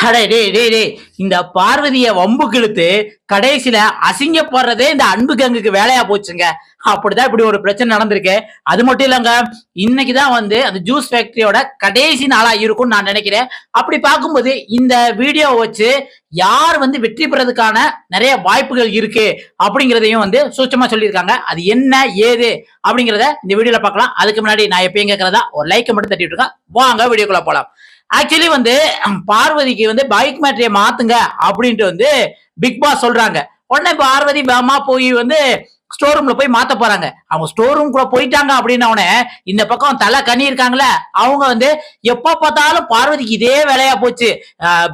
அடே டேய் டேய் டேய் இந்த பார்வதிய வம்புக்கு இழுத்து கடைசியில அசிங்கப்படுறதே இந்த அன்பு கங்குக்கு வேலையா போச்சுங்க. அப்படிதான் இப்படி ஒரு பிரச்சனை நடந்திருக்கு. அது மட்டும் இல்லங்க, இன்னைக்குதான் வந்து அந்த ஜூஸ் ஃபேக்டரியோட கடைசி நாளா இருக்கும்னு நான் நினைக்கிறேன். அப்படி பார்க்கும்போது இந்த வீடியோவை வச்சு யார் வந்து வெற்றி பெறதுக்கான நிறைய வாய்ப்புகள் இருக்கு அப்படிங்கிறதையும் வந்து சூட்சமா சொல்லியிருக்காங்க. அது என்ன ஏது அப்படிங்கிறத இந்த வீடியோல பார்க்கலாம். அதுக்கு முன்னாடி நான் எப்பயும் கேட்கறதா ஒரு லைக் மட்டும் தட்டிட்டு இருக்கேன். வாங்க வீடியோக்குள்ள போலாம். ஆக்சுவலி வந்து பார்வதிக்கு வந்து பைக் மேட்ரியை மாத்துங்க அப்படின்ட்டு வந்து பிக் பாஸ் சொல்றாங்க. உடனே பார்வதி அம்மா போய் வந்து ஸ்டோர் ரூம்ல போய் மாத்த போறாங்க. அவங்க ஸ்டோர் ரூம் கூட போயிட்டாங்க அப்படின்ன இந்த பக்கம் தலை கனி இருக்காங்களே, அவங்க வந்து எப்ப பார்த்தாலும் பார்வதிக்கு இதே வேலையா போச்சு.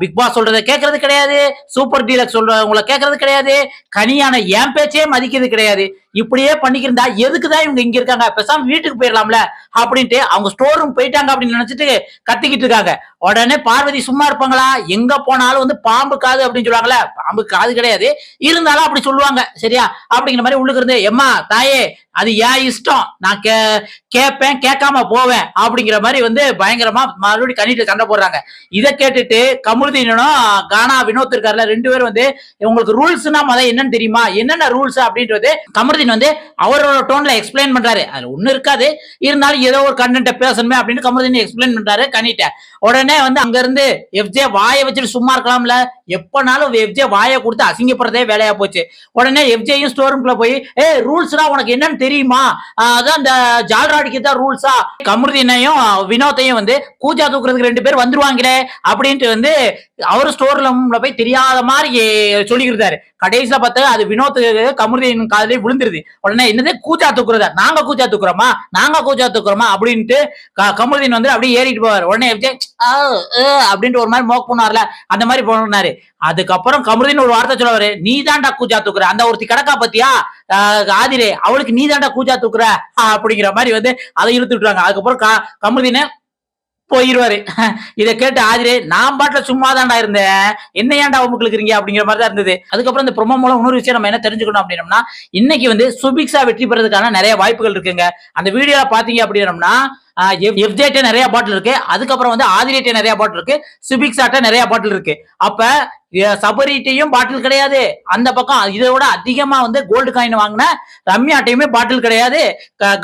பிக் பாஸ் சொல்றத கேட்கறது கிடையாது, சூப்பர் டீலக்ஸ் சொல்றவங்களை கேட்கறது கிடையாது, கனியான என் பேச்சே மதிக்கிறது கிடையாது. இப்படியே பண்ணிக்கிருந்தா எதுக்குதான் இவங்க இங்க இருக்காங்க, பேசாம வீட்டுக்கு போயிடலாம்ல அப்படின்ட்டு அவங்க ஸ்டோர் ரூம் போயிட்டாங்க அப்படின்னு நினைச்சிட்டு கத்திக்கிட்டு இருக்காங்க. உடனே பார்வதி சும்மா இருப்பாங்களா? எங்க போனாலும் வந்து பாம்பு காது அப்படின்னு சொல்லுவாங்களே, பாம்பு காது கிடையாது, இருந்தாலும் அப்படி சொல்லுவாங்க. சரியா? அப்படிங்கிற மாதிரி உள்ளுக்கு இருந்து, எம்மா தாயே அது ஏன் இஷ்டம், நான் கேட்பேன் கேட்காம போவேன் அப்படிங்கிற மாதிரி வந்து பயங்கரமா மறுபடியும் கண்ணிட்டு சண்டை போடுறாங்க. இதை கேட்டுட்டு கமருதீனும் கானா வினோத் இருக்காருல, ரெண்டு பேரும் வந்து உங்களுக்கு ரூல்ஸ்னா மத என்னன்னு தெரியுமா, என்னென்ன ரூல்ஸ் அப்படின்றது கமருதீன் வந்து அவரோட டோன்ல எக்ஸ்பிளைன் பண்றாரு. அது ஒண்ணு இருக்காது, இருந்தாலும் ஏதோ ஒரு கண்டென்ட் பேசணுமே அப்படின்னு கமருதீன் எக்ஸ்பிளைன் பண்றாரு கண்ணிட்ட. உடனே வந்து அங்க இருந்து எஃப்ஜே வாயை வச்சுட்டு சும்மா இருக்கலாம்ல, எப்பனாலும் எஃப்ஜே வாயை கொடுத்து அசிங்கப்படுறதே வேலையா போச்சு. உடனே எஃப்ஜேயும் ஸ்டோர் ரூம்ல போய் ரூல்ஸ்னா உனக்கு என்னன்னு தெரியுமா, அதான் இந்த ஜால்ராடிக்கு தான் ரூல்ஸா, கமருதீனையும் வினோத்தையும் வந்து கூஜா தூக்குறதுக்கு ரெண்டு பேர் வந்துருவாங்களே அப்படின்ட்டு வந்து அவரு ஸ்டோர் ரூம்ல போய் தெரியாத மாதிரி சொல்லிக்கிறாரு. கடைசியில பார்த்தா அது வினோத்துக்கு கமருதீன் காதலே விழுந்துருது. உடனே என்னது கூச்சா தூக்குறதா, நாங்க கூச்சா தூக்குறோமா அப்படின்ட்டு கமருதீன் வந்து அப்படியே ஏறிட்டு போவார். உடனே அப்படின்ட்டு ஒரு மாதிரி மோக் பண்ணுவார்ல, அந்த மாதிரி போனாரு. அதுக்கப்புறம் கமருதீன் ஒரு வார்த்தை சொல்லுவாரு, நீ தாண்டா கூச்சா தூக்குற, அந்த ஒருத்தி கிடக்கா பத்தியா ஆதிரே, அவளுக்கு நீ தாண்டா கூச்சா தூக்குற அப்படிங்கிற மாதிரி வந்து அதை இழுத்து விட்டுருவாங்க. அதுக்கப்புறம் கமருதீன போயிருவாரு. இதை கேட்டு ஆதிரே, நான் பாட்டுல சும்மா தாண்டா இருந்தேன், என்ன ஏன்டா உங்களுக்கு இருக்கீங்க அப்படிங்கிற மாதிரி தான் இருந்தது. அதுக்கப்புறம் இந்த ப்ரோமோ மூலம் இன்னொரு விஷயம் நம்ம என்ன தெரிஞ்சுக்கணும் அப்படின்னம்னா, இன்னைக்கு வந்து சுபிக்ஷா வெற்றி பெறதுக்கான நிறைய வாய்ப்புகள் இருக்குங்க. அந்த வீடியோல பாத்தீங்க அப்படின்னம்னா எஃப்ஜேட்ட நிறைய பாட்டில் இருக்கு, அதுக்கப்புறம் வந்து ஆதிரேட்ட நிறைய பாட்டில் இருக்கு, சுபிக்ஷாட்ட நிறைய பாட்டில் இருக்கு. அப்ப சபரிட்டையும் பாட்டில் கிடையாது, அந்த பக்கம் இதோட அதிகமா வந்து கோல்டு காயின் வாங்கின ரம்யாட்டையுமே பாட்டில் கிடையாது,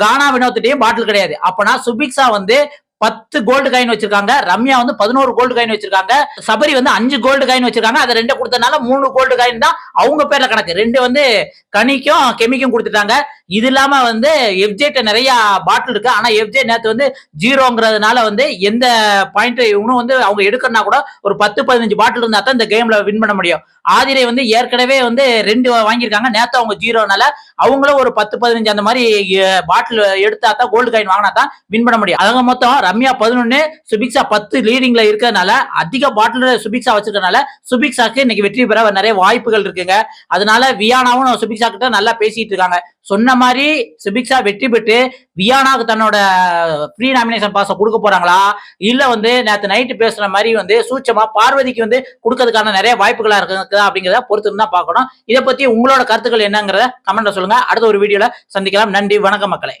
கானா வினோத்திட்டையும் பாட்டில் கிடையாது. அப்பனா சுபிக்ஷா வந்து 10 கோல்டு காயின் வச்சிருக்காங்க, ரம்யா வந்து 11 கோல்டு காயின் வச்சிருக்காங்க, சபரி வந்து 5 கோல்டு காயின் வச்சிருக்காங்க. அதை 2 கொடுத்தனால 3 கோல்டு காயின் தான் அவங்க பேர்ல கணக்கு. 2 வந்து கனிக்கும் கெமிக்கும் கொடுத்துட்டாங்க. இது இல்லாம வந்து எஃப்ஜேட்ட நிறைய பாட்டில் இருக்கு. ஆனா எஃப்ஜே நேத்து வந்து ஜீரோங்கிறதுனால வந்து எந்த பாயிண்ட் இன்னும் வந்து அவங்க எடுக்கணும்னா கூட ஒரு 10-15 பாட்டில் இருந்தா தான் இந்த கேம்ல வின் பண்ண முடியும். ஆதிரை வந்து ஏற்கனவே வந்து 2 வாங்கியிருக்காங்க, நேத்து அவங்க ஜீரோனால அவங்களும் ஒரு 10-15 அந்த மாதிரி பாட்டில் எடுத்தா தான் கோல்டு காயின் வாங்கினா தான் வின் பண்ண முடியும். அவங்க மொத்தம் ரம்யா 11, சுபிக்ஷா 10 லீடிங்ல இருக்கிறதுனால, அதிக பாட்டில் சுபிக்ஷா வச்சிருக்கனால சுபிக்ஷாக்கு இன்னைக்கு வெற்றி பெற நிறைய வாய்ப்புகள் இருக்குங்க. அதனால வியானாவும் சுபிக்ஷா கிட்ட நல்லா பேசிட்டு இருக்காங்க. சொன்ன மாதிரி சுபிக்ஷா வெற்றி பெற்று வியானாவுக்கு தன்னோட ப்ரீ நாமினேஷன் பாஸை கொடுக்க போறாங்களா, இல்ல வந்து நேற்று நைட்டு பேசுற மாதிரி வந்து சூட்சமா பார்வதிக்கு வந்து கொடுக்கறதுக்கான நிறைய வாய்ப்புகளா இருக்குதா அப்படிங்கிறத பொறுத்து தான் பார்க்கணும். இதை பத்தி உங்களோட கருத்துக்கள் என்னங்கிறத கமெண்ட்ல சொல்லுங்க. அடுத்த ஒரு வீடியோல சந்திக்கலாம். நன்றி, வணக்கம் மக்களே.